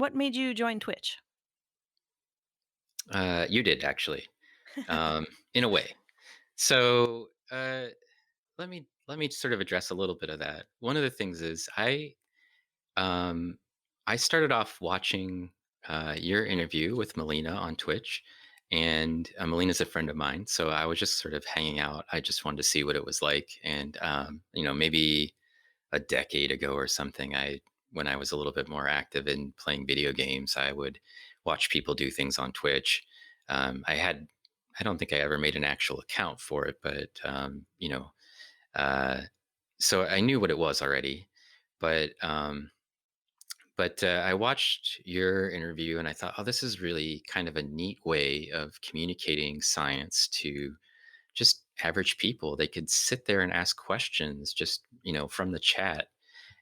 What made you join Twitch? You did actually, um, in a way. So let me sort of address a little bit of that. One of the things is um, I started off watching your interview with Melina on Twitch, and Melina's a friend of mine, so I was just sort of hanging out. I just wanted to see what it was like, and maybe a decade ago or something, when I was a little bit more active in playing video games, I would watch people do things on Twitch. I don't think I ever made an actual account for it, but uh, so I knew what it was already. But I watched your interview and I thought, oh, this is really kind of a neat way of communicating science to just average people. They could sit there and ask questions just from the chat,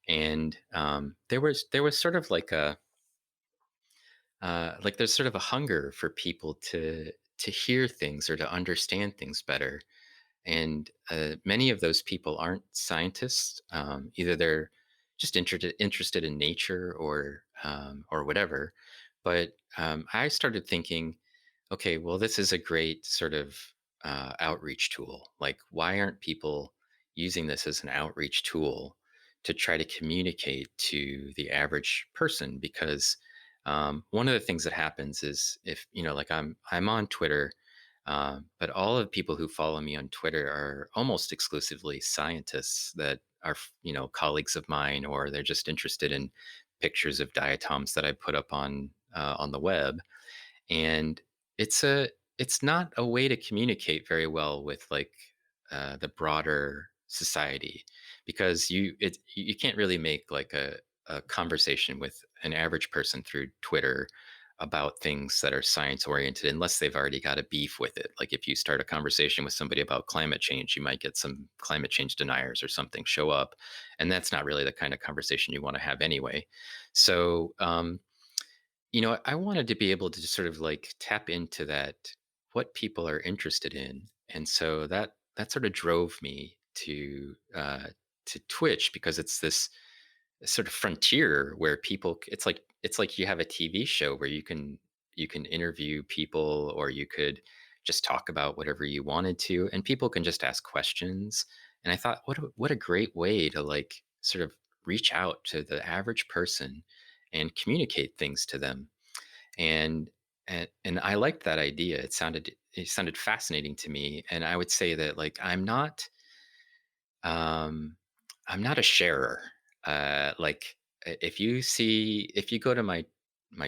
and there was sort of like there's sort of a hunger for people to hear things or to understand things better. And many of those people aren't scientists. Either they're just interested in nature or whatever. But I started thinking, okay, well, this is a great sort of outreach tool. Like, why aren't people using this as an outreach tool to try to communicate to the average person? Because one of the things that happens is, if like I'm on Twitter, but all of the people who follow me on Twitter are almost exclusively scientists that are colleagues of mine, or they're just interested in pictures of diatoms that I put up on the web. And it's not a way to communicate very well with like the broader society, because you can't really make like a conversation with an average person through Twitter about things that are science oriented unless they've already got a beef with it. Like, if you start a conversation with somebody about climate change, you might get some climate change deniers or something show up, and that's not really the kind of conversation you want to have anyway. So I wanted to be able to just sort of like tap into that, what people are interested in. And so that sort of drove me to Twitch, because it's this sort of frontier where it's like you have a TV show where you can interview people, or you could just talk about whatever you wanted to, and people can just ask questions. And I thought, what a great way to like sort of reach out to the average person and communicate things to them. And and, and I liked that idea. It sounded fascinating to me, and I would say that, like, um I'm not a sharer. Like, if you go to my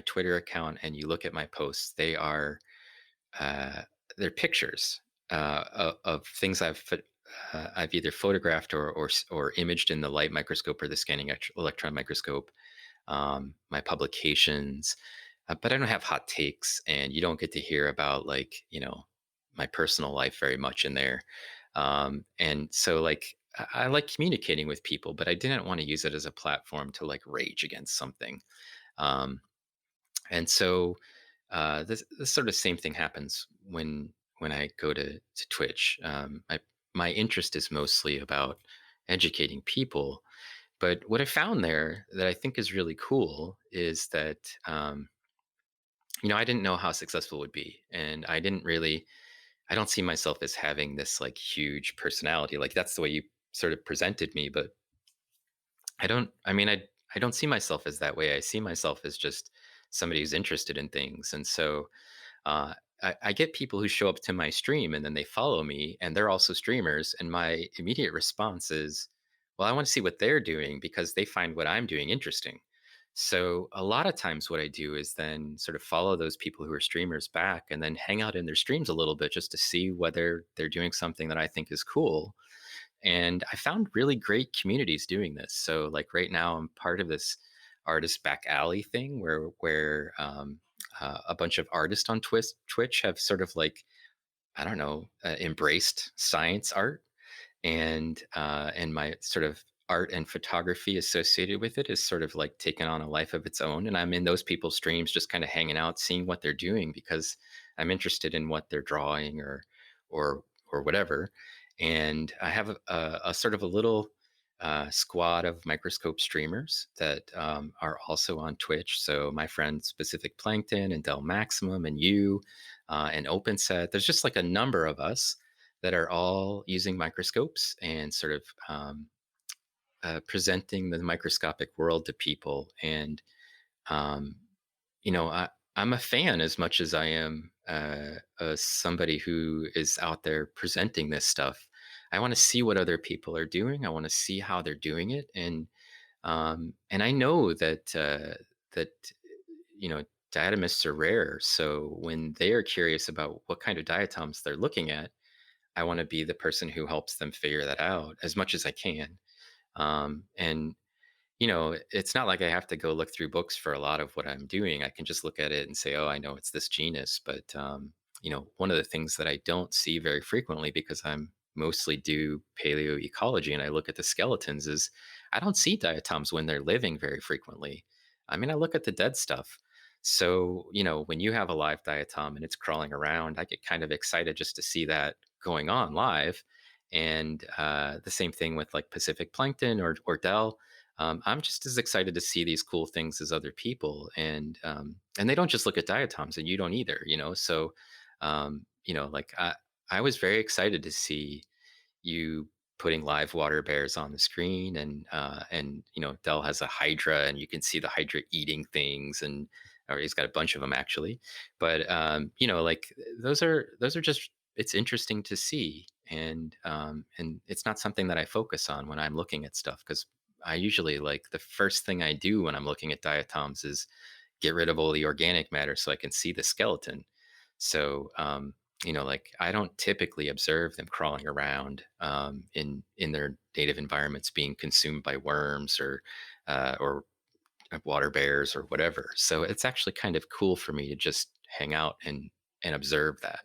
Twitter account and you look at my posts, uh they're pictures of things I've either photographed or imaged in the light microscope or the scanning electron microscope, my publications. But I don't have hot takes, and you don't get to hear about, like, my personal life very much in there. And so, like, I like communicating with people, but I didn't want to use it as a platform to like rage against something. Um, and so this sort of same thing happens when I go to Twitch. My interest is mostly about educating people, but what I found there that I think is really cool is that I didn't know how successful it would be, and I don't see myself as having this like huge personality. Like, that's the way you sort of presented me, but I don't see myself as that way. I see myself as just somebody who's interested in things. And so I get people who show up to my stream and then they follow me, and they're also streamers. And my immediate response is, well, I want to see what they're doing because they find what I'm doing interesting. So a lot of times what I do is then sort of follow those people who are streamers back and then hang out in their streams a little bit just to see whether they're doing something that I think is cool. And I found really great communities doing this. So, like, right now, I'm part of this artist back alley thing where a bunch of artists on Twitch have sort of like, I don't know, embraced science art, and my sort of art and photography associated with it is sort of like taken on a life of its own. And I'm in those people's streams, just kind of hanging out, seeing what they're doing, because I'm interested in what they're drawing or or whatever. And I have a sort of a little squad of microscope streamers that are also on Twitch. So my friends Pacific Plankton and Dell Maximum and you and OpenSet. There's just like a number of us that are all using microscopes and sort of presenting the microscopic world to people. And um, I'm a fan as much as I am somebody who is out there presenting this stuff. I want to see what other people are doing. I want to see how they're doing it, and I know that diatomists are rare. So when they are curious about what kind of diatoms they're looking at, I want to be the person who helps them figure that out as much as I can. And it's not like I have to go look through books for a lot of what I'm doing. I can just look at it and say, oh, I know it's this genus. But, one of the things that I don't see very frequently because I'm mostly do paleoecology and I look at the skeletons is I don't see diatoms when they're living very frequently. I mean, I look at the dead stuff. So, when you have a live diatom and it's crawling around, I get kind of excited just to see that going on live. And the same thing with like Pacific Plankton or Dell. I'm just as excited to see these cool things as other people, and they don't just look at diatoms, and you don't either, So, like I was very excited to see you putting live water bears on the screen, and Dell has a hydra, and you can see the hydra eating things, and or he's got a bunch of them actually, but like those are just it's interesting to see, and it's not something that I focus on when I'm looking at stuff because I usually like the first thing I do when I'm looking at diatoms is get rid of all the organic matter so I can see the skeleton. So, like I don't typically observe them crawling around in their native environments, being consumed by worms or water bears or whatever. So it's actually kind of cool for me to just hang out and observe that.